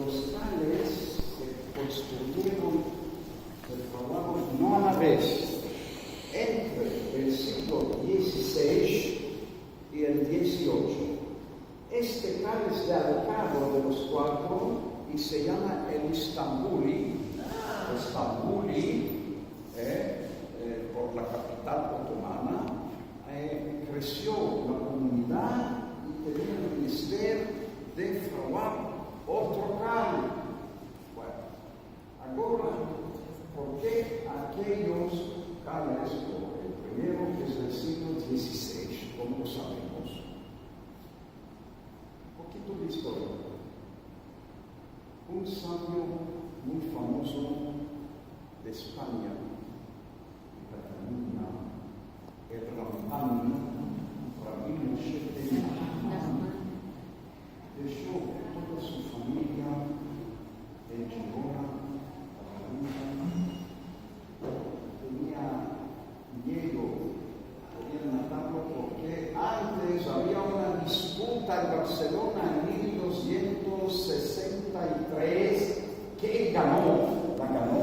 los tales se construyeron, se trabajaron no a la vez, entre el siglo XVI y el XVIII. Este tal es de al cabo de los cuatro y se llama el Istambuli. Por la capital otomana, creció la comunidad y tenía el ministerio de fraguar otro cal. Bueno, ahora, ¿por qué aquellos cales, el primero que es del siglo XVI, como lo sabemos? Un poquito de historia. Un sabio muy famoso de España, de Cataluña, el Ramban, Rabino Shetem, dejó toda su familia en Girona, tenía miedo, podían matarlo porque antes había una disputa en Barcelona en 1263 que ganó, la ganó.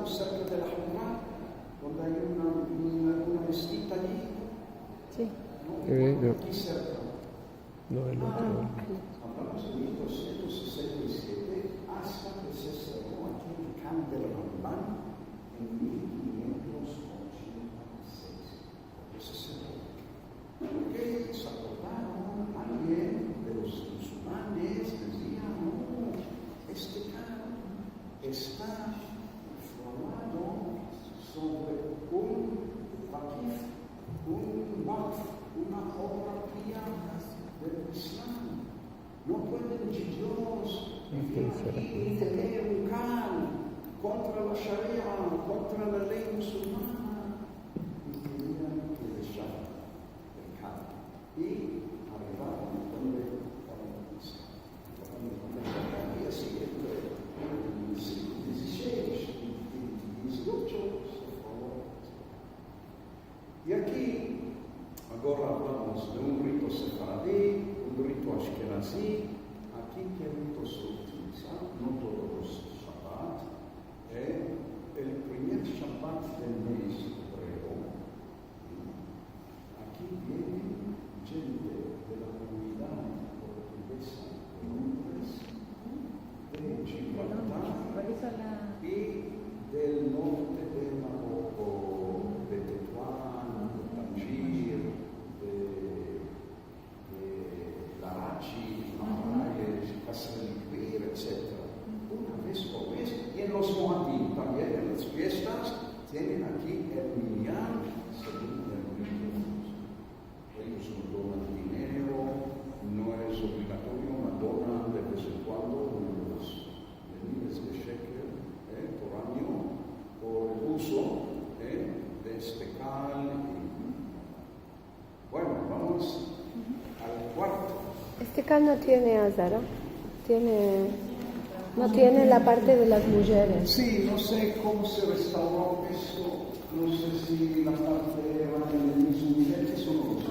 Cerca de la Jumá, donde hay una mezquita allí. Sí. No, aquí cerca. No, el otro. Hablamos de 1267 hasta que se cerró aquí el Can del Rambán en 1586. Porque se cerró. Porque se acordaron a alguien de los musulmanes, decían, no, este can está sobre un waqf, una obra pía del Islam. No pueden ellos vivir aquí y tener un can contra la Sharia, contra la ley musulmana. Y tenían que dejar el can. Y arribaron donde estaban los Islam. Y así entre el siglo XVI y XVIII. Y aquí, ahora hablamos de un rito sefaradí, un rito ashkenazí. Aquí, ¿qué rito se utiliza? No todos los Shabbat. El primer Shabbat del mes hebreo. Aquí viene gente de la comunidad portuguesa de hombres de Gibraltar y del norte de Marruecos, de Tetuán, de Tangier, de Larachi, Marrakech, Castelbir, etc. Una vez por mes. Y en los Moadim también, en las fiestas, tienen aquí el minyan, según el rito. Ellos no donan dinero, no es obligatorio, no donan de vez en cuando unos miles de shekel por año por el uso de este cal. Bueno, vamos al cuarto. Este cal no tiene azara, no tiene la parte de las mujeres. Sí, no sé cómo se restauró eso, no sé si la parte era de las mujeres o no lo sé.